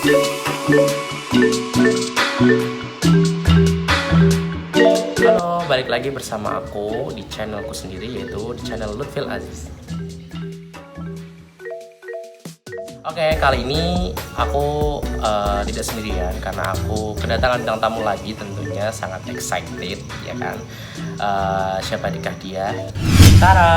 Halo, balik lagi bersama aku di channelku sendiri, yaitu di channel Lutfil Aziz. Oke, kali ini aku tidak sendirian karena aku kedatangan bintang tamu lagi, tentunya sangat excited, ya kan? Siapakah dia? Tara!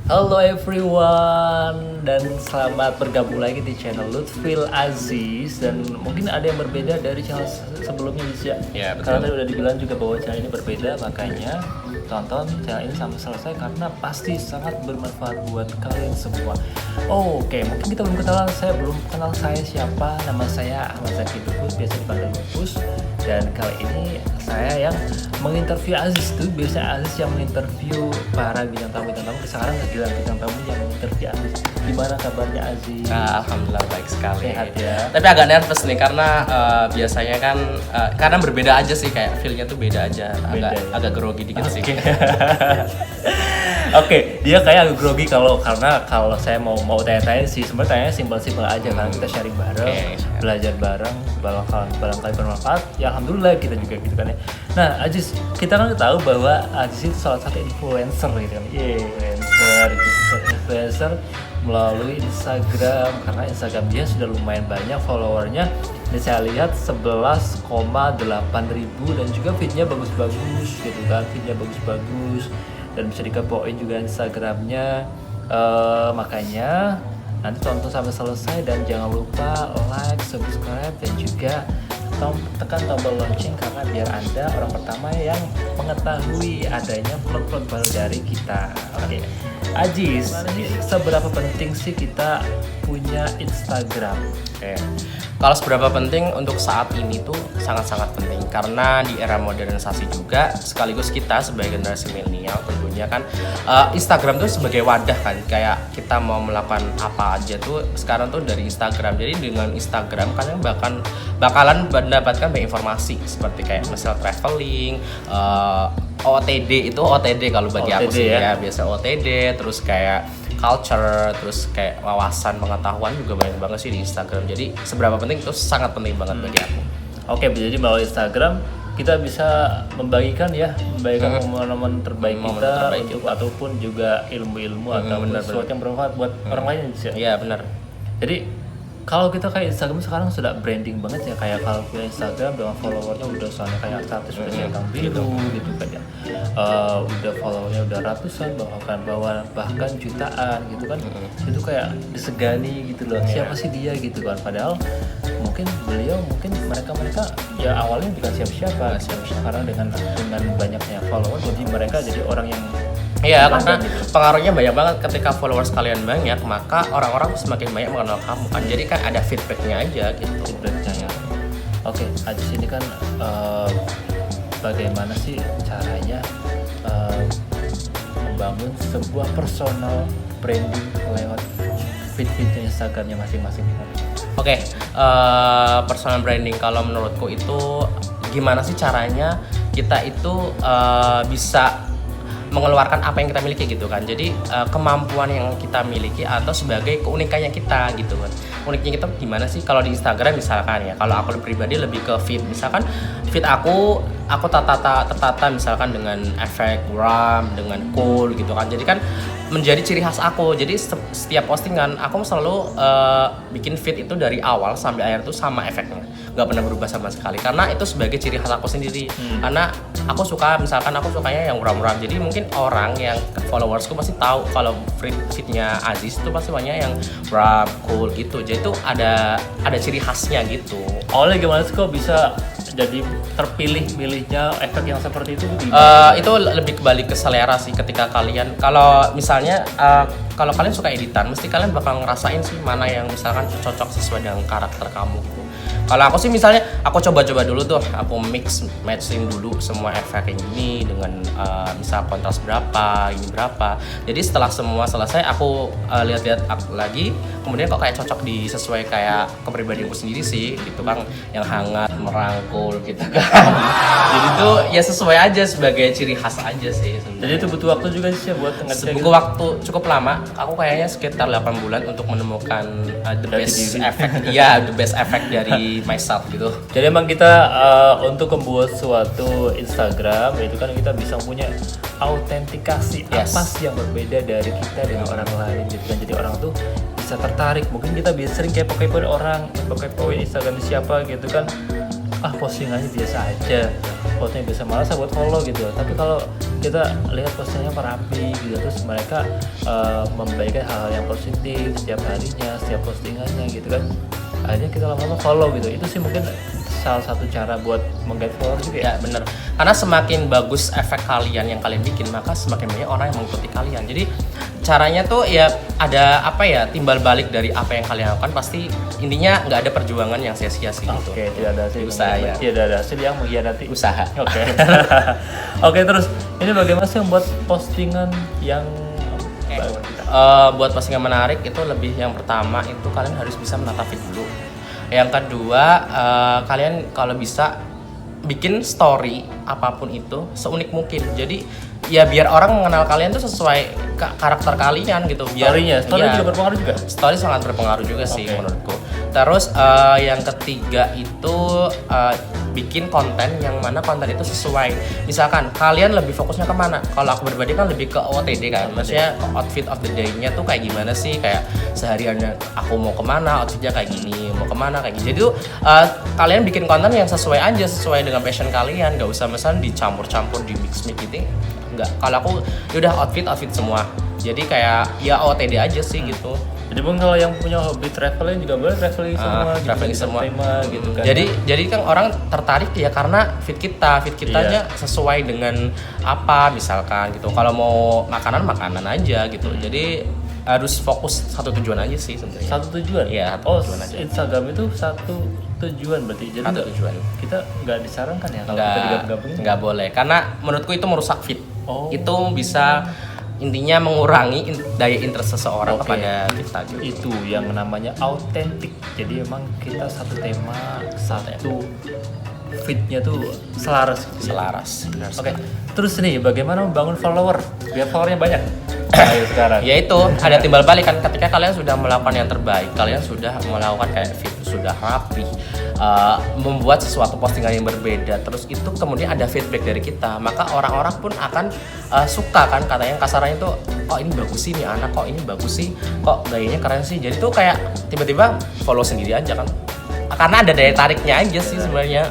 Halo everyone, dan selamat bergabung lagi di channel Lutfil Aziz. Dan mungkin ada yang berbeda dari channel sebelumnya ya. Ya, betul. Karena tadi udah dibilang juga bahwa channel ini berbeda, makanya tonton channel ini sampai selesai karena pasti sangat bermanfaat buat kalian semua. Oke, mungkin kita belum kenalan, saya belum kenal saya siapa. Nama saya Ahmad Zaki Lupus, biasa dipanggil Lupus. Dan kali ini saya yang menginterview Aziz tuh. Biasanya Aziz yang menginterview para bintang tamu. Sekarang giliran bintang tamu yang menginterview Aziz. Gimana kabarnya Aziz? Alhamdulillah baik sekali. Sehat ya. Tapi agak nervous nih karena biasanya kan karena berbeda aja sih, kayak feel-nya tuh beda aja. Agak grogi dikit sih. Oke, dia kayak agak grogi karena kalau saya mau tanya-tanya sih, sebenarnya tanya simpel-simpel aja kan, kita sharing bareng, belajar bareng, barangkali bermanfaat. Ya alhamdulillah kita juga gitu kan ya. Nah, Aziz, kita kan tahu bahwa Aziz itu salah satu influencer gitu kan. Influencer melalui Instagram, karena Instagram dia sudah lumayan banyak followernya. Dan saya lihat 11,8 ribu, dan juga feednya bagus-bagus gitu kan, dan bisa dikepoin juga Instagramnya. Makanya nanti tonton sampai selesai dan jangan lupa like, subscribe, dan juga tekan tombol lonceng karena biar Anda orang pertama yang mengetahui adanya vlog-vlog baru dari kita. Oke. Aziz, seberapa penting sih kita punya Instagram? Kalau seberapa penting untuk saat ini tuh sangat-sangat penting, karena di era modernisasi juga, sekaligus kita sebagai generasi milenial tentunya kan Instagram tuh sebagai wadah kan, kayak kita mau melakukan apa aja tuh sekarang tuh dari Instagram. Jadi dengan Instagram kalian bakalan mendapatkan banyak informasi seperti kayak misal traveling, OTD kalau bagi aku sih ya, biasa OTD, terus kayak culture, terus kayak wawasan pengetahuan juga banyak banget sih di Instagram. Jadi seberapa penting itu sangat penting banget bagi aku. Oke, jadi melalui Instagram kita bisa membagikan momen-momen terbaik kita untuk ataupun juga ilmu-ilmu atau sesuatu yang bermanfaat buat orang lain sih. Iya, benar. Jadi kalau kita kayak Instagram sekarang sudah branding banget ya, kayak kalau punya Instagram dengan followernya udah soalnya kayak status udah centang biru gitu kan ya, udah followernya udah ratusan bahkan jutaan gitu kan. Itu kayak disegani gitu loh, siapa sih dia gitu kan, padahal mungkin mereka ya awalnya bukan siapa-siapa karena dengan banyaknya follower jadi mereka jadi orang yang karena pengaruhnya banyak banget. Ketika followers kalian banyak, maka orang-orang semakin banyak mengenal kamu kan. Jadi kan ada feedbacknya aja gitu. Feedbacknya ya. Oke, Aziz ini kan bagaimana sih caranya membangun sebuah personal branding lewat feed-feednya Instagramnya masing-masing? Oke, personal branding kalau menurutku itu gimana sih caranya kita itu bisa mengeluarkan apa yang kita miliki gitu kan. Jadi kemampuan yang kita miliki atau sebagai keunikannya kita gitu kan. Uniknya kita gimana sih? Kalau di Instagram misalkan ya, kalau aku pribadi lebih ke feed. Misalkan feed aku tertata misalkan dengan efek gram, dengan cool gitu kan. Jadi kan menjadi ciri khas aku. Jadi setiap postingan aku selalu bikin feed itu dari awal sampai akhir tuh sama efeknya, nggak pernah berubah sama sekali, karena itu sebagai ciri khas aku sendiri. Karena aku sukanya yang muram-muram. Jadi mungkin orang yang followersku pasti tahu kalau feednya Aziz itu pasti banyak yang muram, cool gitu. Jadi itu ada ciri khasnya gitu. Awalnya gimana sih kok bisa jadi terpilih-pilihnya efek yang seperti itu? Itu lebih kembali ke selera sih. Ketika kalian, kalau misalnya kalau kalian suka editan, mesti kalian bakal ngerasain sih mana yang misalkan cocok sesuai dengan karakter kamu gitu. Kalau aku sih misalnya aku coba-coba dulu tuh, aku matching dulu semua efek ini dengan misal kontras berapa, ini berapa. Jadi setelah semua selesai aku lihat-lihat lagi, kemudian kok kayak cocok sesuai kayak kepribadianku sendiri sih gitu kan, yang hangat, merangkul gitu kan. Jadi tuh ya sesuai aja sebagai ciri khas aja sih sebenarnya. Jadi itu butuh waktu juga sih ya buat butuh waktu cukup lama aku kayaknya sekitar 8 bulan untuk menemukan the Dari best diri. effect. Iya, the best effect dari myself gitu. Jadi emang kita untuk membuat suatu Instagram itu kan kita bisa punya autentikasi Yes. apa sih yang berbeda dari kita dengan orang lain gitu kan. Jadi orang tuh bisa tertarik. Mungkin kita bisa sering kepo-kepoin orang, kepo-kepoin Instagram siapa gitu kan. Postingannya biasa aja, fotonya biasa, malas buat follow gitu. Tapi kalau kita lihat postingannya rapi gitu, terus mereka membagikan hal-hal yang positif setiap harinya, setiap postingannya gitu kan, akhirnya kita lama-lama follow gitu. Itu sih mungkin salah satu cara buat meng-get follower juga ya. Ya bener, karena semakin bagus efek kalian yang kalian bikin, maka semakin banyak orang yang mengikuti kalian. Jadi caranya tuh ya ada apa ya, timbal balik dari apa yang kalian lakukan. Pasti intinya nggak ada perjuangan yang sia-sia sih gitu. Oke, tidak ada hasil Usaha ya. tidak ada hasil yang mengkhianati Usaha. Oke. Oke, terus ini bagaimana sih membuat postingan yang Buat postingan menarik itu lebih, yang pertama itu kalian harus bisa menata feed dulu. Yang kedua, kalian kalau bisa bikin story apapun itu seunik mungkin. Jadi ya biar orang mengenal kalian tuh sesuai karakter kalian gitu. story iya, juga berpengaruh juga? Story sangat berpengaruh juga sih Oke. menurutku. Terus yang ketiga itu bikin konten yang mana konten itu sesuai. Misalkan kalian lebih fokusnya kemana? Kalau aku pribadi kan lebih ke OOTD kan, maksudnya outfit of the day-nya tuh kayak gimana sih, kayak sehariannya aku mau kemana, outfitnya kayak gini, mau kemana kayak gini. Jadi tuh kalian bikin konten yang sesuai aja, sesuai dengan passion kalian, nggak usah misalnya dicampur-campur, di mix-mix gitu. Enggak, kalau aku ya udah outfit semua. Jadi kayak ya OOTD aja sih gitu. Jadi mungkin kalau yang punya hobi traveling juga boleh traveling semua, gitu, Traveling bisa semua. tema gitu kan. Jadi kan orang tertarik ya karena fit kitanya sesuai dengan apa misalkan gitu. Kalau mau makanan aja gitu. Jadi harus fokus satu tujuan aja sih sebenarnya. Satu tujuan. Iya, satu tujuan aja. Instagram itu satu tujuan berarti. Jadi Satu tujuan. kita nggak disarankan ya kalau kita digabung-gabungin. Nggak boleh karena menurutku itu merusak fit. Oh. Itu bisa intinya mengurangi daya interest seseorang Oke. kepada kita gitu. Itu yang namanya autentik. Jadi emang kita satu tema, satu fitnya tuh selaras. Gitu. Selaras. Benar Oke. sekali. Terus nih bagaimana membangun follower biar followernya banyak? Ayo sekarang. Ya itu ada timbal balik kan, ketika kalian sudah melakukan yang terbaik, kalian sudah melakukan kayak fit sudah rapi, membuat sesuatu postingan yang berbeda, terus itu kemudian ada feedback dari kita, maka orang-orang pun akan suka kan, katanya kasarnya itu kok ini bagus sih nih anak, kok ini bagus sih, kok gayanya keren sih. Jadi tuh kayak tiba-tiba follow sendiri aja kan, karena ada daya tariknya aja sih sebenarnya.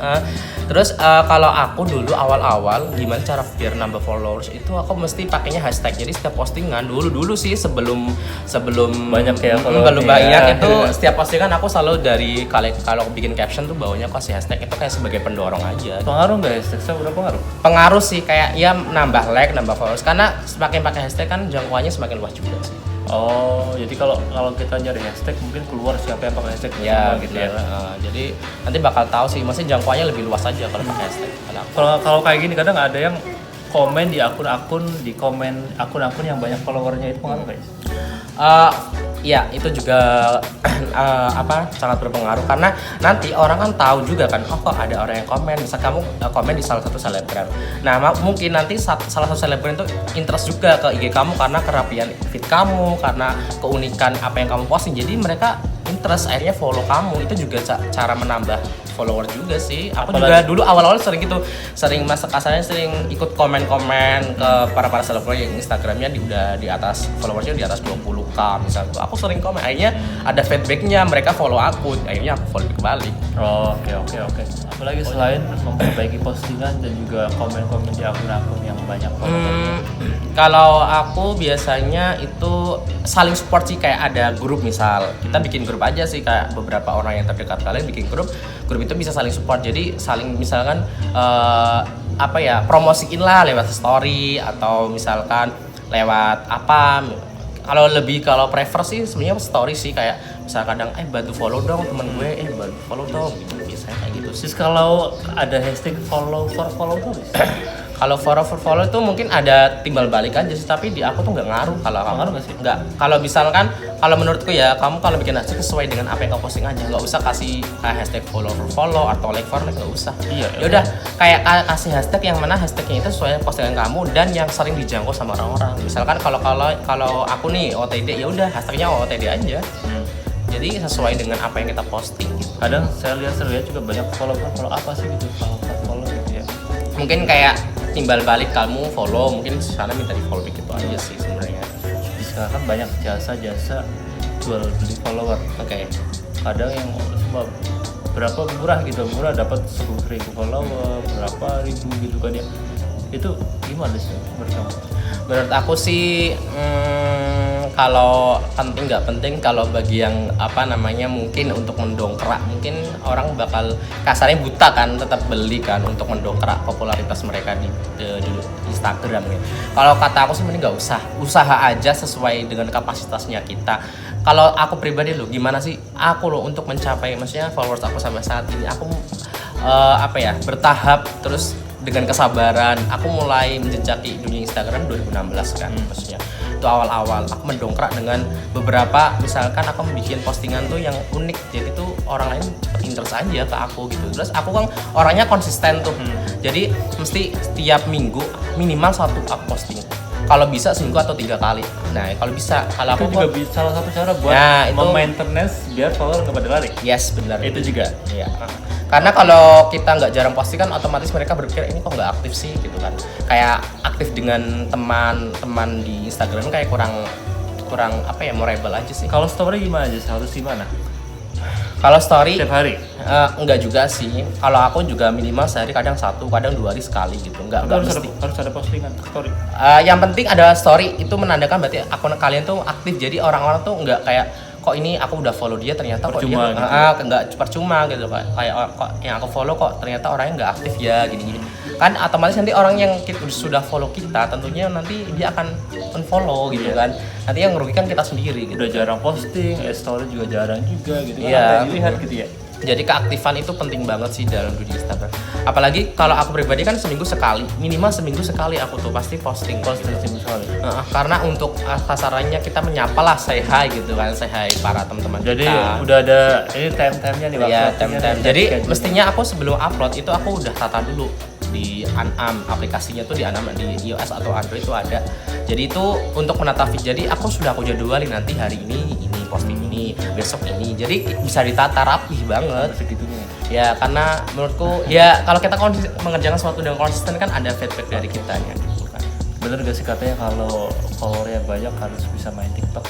Terus kalau aku dulu awal-awal gimana cara biar nambah followers itu, aku mesti pakainya hashtag. Jadi setiap postingan dulu sih sebelum Banyak ya followernya. belum banyak itu setiap postingan aku selalu dari kalau bikin caption tuh bawahnya aku kasih hashtag, itu kayak sebagai pendorong aja. Pengaruh nggak hashtag? Seberapa pengaruh? Pengaruh sih, kayak ya nambah like, nambah followers, karena semakin pakai hashtag kan jangkauannya semakin luas juga sih. Oh, jadi kalau kita nyari hashtag mungkin keluar siapa yang pakai hashtag Ya semua gitu ya. Jadi nanti bakal tahu sih, maksudnya jangkauannya lebih luas aja kalau pakai hashtag. Kalau kayak gini kadang ada yang komen di akun-akun yang banyak followernya, itu pengaruh guys. Ya itu juga sangat berpengaruh, karena nanti orang kan tahu juga kan, oh kok ada orang yang komen, misal kamu komen di salah satu selebgram, nah mungkin nanti salah satu selebgram itu interest juga ke IG kamu karena kerapian feed kamu, karena keunikan apa yang kamu posting, jadi mereka interest, akhirnya follow kamu. Itu juga cara menambah follower juga sih. Aku juga dulu awal-awal sering gitu, sering kasarnya sering ikut komen-komen ke para selebgram yang Instagramnya udah di atas followersnya di atas 20k misalnya. Aku sering komen, akhirnya ada feedbacknya, mereka follow aku, akhirnya aku follow kembali. Oh, oke. Apalagi selain memperbaiki postingan dan juga komen-komen di akun-akun yang banyak follower. Kalau aku biasanya itu saling support sih, kayak ada grup, misal kita bikin grup aja sih, kayak beberapa orang yang terdekat kalian bikin grup itu bisa saling support. Jadi saling misalkan promosiin lah lewat story atau misalkan lewat apa. Kalau prefer sih sebenarnya story sih, kayak misal kadang bantu follow dong temen gue, bantu follow dong gitu, biasanya kayak gitu sih. Terus kalau ada hashtag follow tuh Kalau follow itu mungkin ada timbal balik aja sih, tapi di aku tuh nggak ngaruh. Kalau kamu Ngaruh nggak sih? nggak. Kalau misalkan, kalau menurutku ya, kamu kalau bikin hashtag sesuai dengan apa yang kamu posting aja, nggak usah kasih hashtag follow atau like for like, nggak usah. Iya. Ya udah, kayak kasih hashtag yang mana hashtagnya itu sesuai postingan kamu dan yang sering dijangkau sama orang-orang. Misalkan kalau aku nih OTD, ya udah hashtagnya OTD aja. Jadi sesuai dengan apa yang kita posting. Kadang saya lihat juga banyak follow apa sih gitu, follow gitu ya. Mungkin kayak timbal balik, kamu follow, mungkin sana minta di follow gitu aja sih sebenarnya. Sekarang kan banyak jasa jual beli follower. Oke. Kadang yang cuma berapa murah dapat 10.000 follower, berapa ribu gitu kan ya. Itu gimana sih menurut kamu? Menurut aku sih kalau penting nggak penting, kalau bagi yang mungkin untuk mendongkrak, mungkin orang bakal kasarnya buta kan, tetap beli kan untuk mendongkrak popularitas mereka di Instagram gitu. Kalau kata aku sih mending nggak usah, usaha aja sesuai dengan kapasitasnya kita. Kalau aku pribadi loh, gimana sih aku loh untuk mencapai, maksudnya followers aku sampai saat ini, aku bertahap terus dengan kesabaran. Aku mulai menjejaki dunia Instagram 2016 kan, maksudnya itu awal-awal aku mendongkrak dengan beberapa, misalkan aku bikin postingan tuh yang unik, jadi tuh orang lain cepet interest aja ke aku gitu. Terus aku kan orangnya konsisten tuh, jadi mesti setiap minggu minimal satu aku posting, kalau bisa seminggu atau 3 kali. Nah kalau bisa, kalau aku Itu juga bisa salah satu cara buat maintenance biar follower nggak pada lari. Yes, benar. Itu juga. Iya. Karena kalau kita nggak jarang posting kan otomatis mereka berpikir ini kok nggak aktif sih gitu kan. Kayak aktif dengan teman-teman di Instagram kayak kurang memorable aja sih. Kalau story gimana aja? Harus gimana? Kalau story Setiap hari? enggak juga sih. Kalau aku juga minimal sehari, kadang 1, kadang 2 hari sekali gitu. Enggak mesti. Harus ada postingan story. Yang penting ada story, itu menandakan berarti akun kalian tuh aktif. Jadi orang-orang tuh enggak kayak kok ini aku udah follow dia ternyata percuma kok dia enggak percuma gitu, kayak kok yang aku follow kok ternyata orangnya enggak aktif ya gini-gini. Kan otomatis nanti orang yang sudah follow kita tentunya nanti dia akan unfollow gitu kan. Nanti yang merugikan kita sendiri gitu. Udah jarang posting, story juga jarang juga gitu kan. Iya. Ada dilihat gitu ya. Jadi keaktifan itu penting banget sih dalam dunia Instagram. Apalagi kalau aku pribadi kan seminggu sekali, minimal seminggu sekali aku tuh pasti posting Seminggu sekali. karena untuk kasarannya kita menyapa lah, say hi gitu kan, say hi para teman-teman kita. Jadi udah ada ini time-timenya nih, Iya, waktu-waktunya time-time. nih, Jadi schedule-nya. mestinya aku sebelum upload itu aku udah tata dulu di Anam, aplikasinya tuh di Anam, di iOS atau Android itu ada. Jadi itu untuk menata feed. Jadi aku jadwalin nanti hari ini posting ini, besok ini. Jadi bisa ditata rapih banget. Segitunya. Ya karena menurutku ya kalau kita mengerjakan sesuatu dengan konsisten kan ada feedback dari kitanya gitu kan. Bener gak sih katanya kalau followernya banyak harus bisa main TikTok?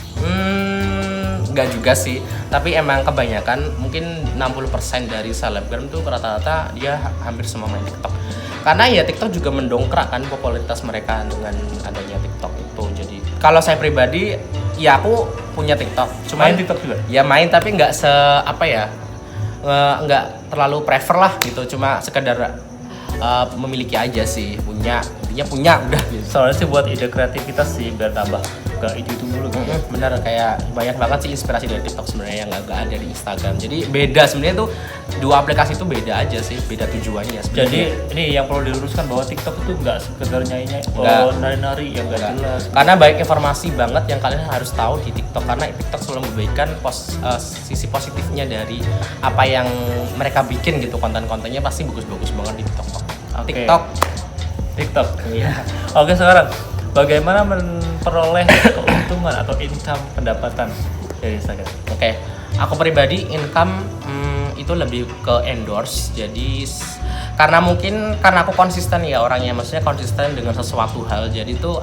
Enggak juga sih, tapi emang kebanyakan mungkin 60% dari selebgram tuh rata-rata dia hampir semua main TikTok. Karena ya TikTok juga mendongkrak kan popularitas mereka dengan adanya TikTok itu. Jadi kalau saya pribadi ya aku punya TikTok, cuma Main TikTok juga? Ya main, tapi nggak nggak terlalu prefer lah gitu, cuma sekedar memiliki aja sih, intinya punya udah gitu. Soalnya sih buat ide kreativitas sih biar tambah gak itu mulu gitu. Bener, kayak banyak banget sih inspirasi dari TikTok sebenarnya yang nggak ada di Instagram. Jadi beda sebenarnya tuh, dua aplikasi itu beda aja sih, beda tujuannya sebenarnya. Jadi ini yang perlu diluruskan bahwa TikTok itu nggak sekedar nyanyi nari-nari yang nggak jelas. Karena banyak informasi banget yang kalian harus tahu di TikTok, karena TikTok selalu memberikan sisi positifnya dari apa yang mereka bikin gitu, konten-kontennya pasti bagus-bagus banget di TikTok. Okay. TikTok. Iya. Oke, sekarang bagaimana memperoleh keuntungan atau income pendapatan dari Instagram? Oke, aku pribadi income itu lebih ke endorse. Jadi karena aku konsisten ya orangnya, maksudnya konsisten dengan sesuatu hal. Jadi tuh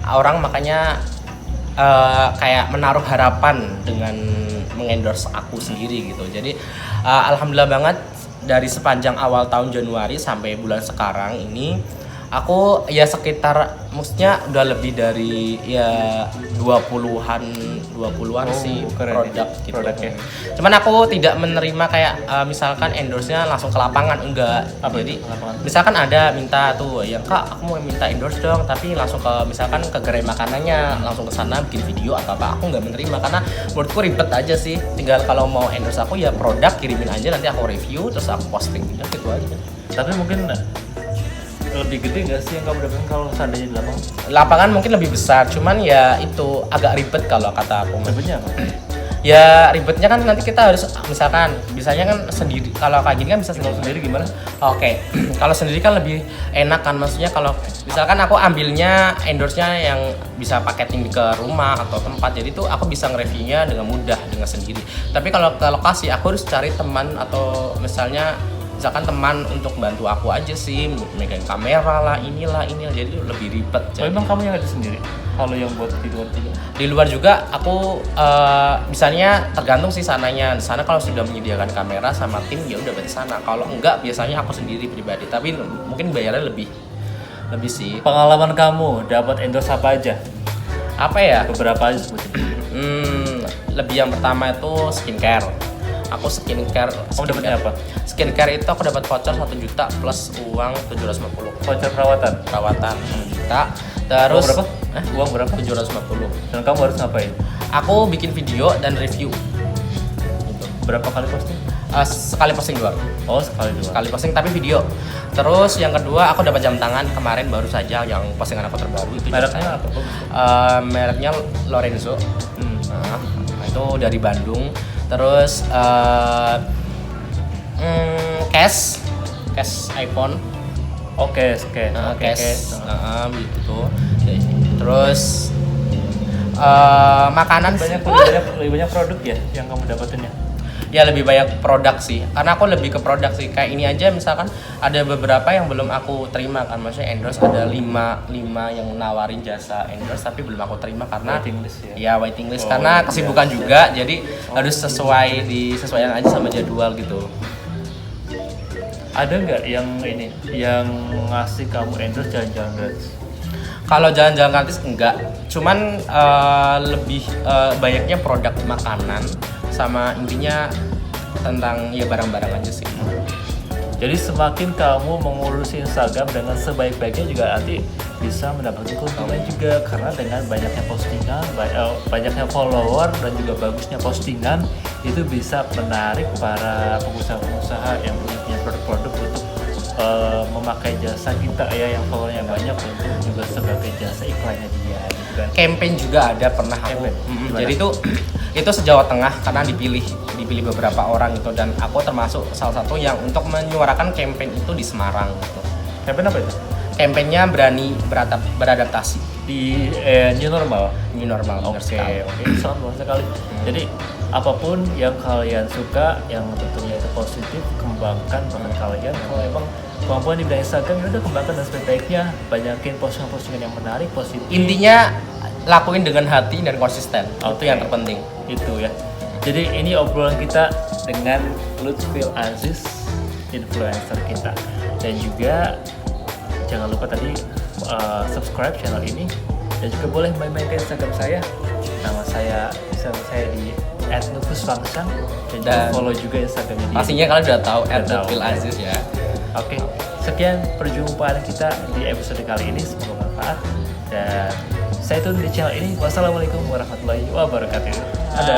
orang makanya kayak menaruh harapan dengan mengendorse aku sendiri gitu. Jadi alhamdulillah banget dari sepanjang awal tahun Januari sampai bulan sekarang ini aku ya sekitar, maksudnya udah lebih dari ya 20-an sih produk gitu. Produknya. Cuman aku tidak menerima kayak misalkan endorse-nya langsung ke lapangan, enggak. Jadi misalkan ada minta tuh ya Kak, aku mau minta endorse dong, tapi langsung ke misalkan ke gerai makanannya, langsung ke sana bikin video atau apa, aku nggak menerima karena menurutku ribet aja sih. Tinggal kalau mau endorse aku ya produk kirimin aja, nanti aku review terus aku posting gitu aja. Tapi mungkin lebih gede nggak sih yang kamu dapatkan kalau seandainya di lapangan? Lapangan mungkin lebih besar, cuman ya itu agak ribet kalau kata aku. Ribetnya apa? Ya ribetnya kan nanti kita harus misalkan bisanya kan sendiri, kalau kayak gini kan bisa Kalau sendiri. sendiri gimana? Oke, kalau sendiri kan lebih enak kan, maksudnya kalau misalkan aku ambilnya endorse-nya yang bisa paketing ke rumah atau tempat, jadi tuh aku bisa nge-reviewnya dengan mudah dengan sendiri. Tapi kalau ke lokasi aku harus cari teman atau misalkan teman untuk bantu aku aja sih, megang kamera lah, inilah, jadi tuh lebih ribet. Oh, emang kamu yang ada sendiri? Kalau yang buat di luar juga? Di luar juga aku misalnya tergantung sih sananya. Di sana kalau sudah menyediakan kamera sama tim ya udah berarti sana. Kalau enggak biasanya aku sendiri pribadi. Tapi mungkin bayarnya lebih sih. Pengalaman kamu dapat endorse apa aja? Apa ya? Beberapa aja sebutin. Lebih yang pertama itu skincare. Aku skincare. Kamu dapatnya apa? Skincare itu aku dapat voucher 1 juta plus uang 750. Voucher perawatan. Perawatan 1 juta. Terus Uang berapa? Uang berapa? 750. Dan kamu harus ngapain? Aku bikin video dan review. Berapa kali posting? Sekali posting doang. Oh, sekali dua. Sekali posting tapi video. Terus yang kedua aku dapat jam tangan kemarin baru saja yang postingan aku terbaru itu. Mereknya apa? Mereknya Lorenzo. Hmm. Nah, itu dari Bandung. Terus case iPhone. Oke, oke. Case gitu. Terus makanan Lebih banyak produk ya yang kamu dapetin ya? ya lebih banyak produk sih, karena aku lebih ke produk sih. Kayak ini aja misalkan ada beberapa yang belum aku terima kan, maksudnya endorse ada 5 yang nawarin jasa endorse tapi belum aku terima karena Waiting list ya? Ya waiting list Oh, karena iya. kesibukan juga, jadi harus disesuaikan aja sama jadwal gitu. Ada nggak yang ngasih kamu endorse jalan-jalan gratis? Kalau jalan-jalan gratis enggak, cuman lebih banyaknya produk makanan sama intinya tentang ya barang-barang aja sih. Jadi semakin kamu mengurusi Instagram dengan sebaik-baiknya juga nanti bisa mendapatkan keuntungan juga, karena dengan banyaknya postingan, banyaknya follower dan juga bagusnya postingan itu bisa menarik para pengusaha-pengusaha yang punya produk-produk untuk memakai jasa kita ya, yang followernya banyak untuk juga sebagai jasa iklannya dia gitu kan. Campaign juga ada pernah aku. Campaign? Gimana? Jadi itu se-Jawa Tengah karena dipilih beberapa orang gitu, dan aku termasuk salah satu yang untuk menyuarakan campaign itu di Semarang gitu. Campaign apa itu? Campaignnya berani beradaptasi Di new normal. new normal. benar sekali. Oke, sangat bagus sekali. Jadi apapun yang kalian suka, yang tentunya itu positif, kembangkan bakat kalian. Kalau emang kemampuan di bidang Instagram, ya udah kembangkan dan sebaik-baiknya. Banyakin postingan-postingan yang menarik, positif. Intinya lakuin dengan hati dan konsisten. Itu Oke. yang terpenting. Itu ya. Jadi ini obrolan kita dengan Lutfil Aziz, influencer kita. Dan juga jangan lupa tadi subscribe channel ini, dan juga boleh main-main ke Instagram saya. Nama saya di @nufusfunction, dan juga Dan follow juga Instagramnya dia. Pastinya kalian udah tahu Udah tahu. Lutfil Aziz ya. Oke, sekian perjumpaan kita di episode kali ini, semoga bermanfaat. Dan saya tune di channel ini. Wassalamualaikum warahmatullahi wabarakatuh. Ada.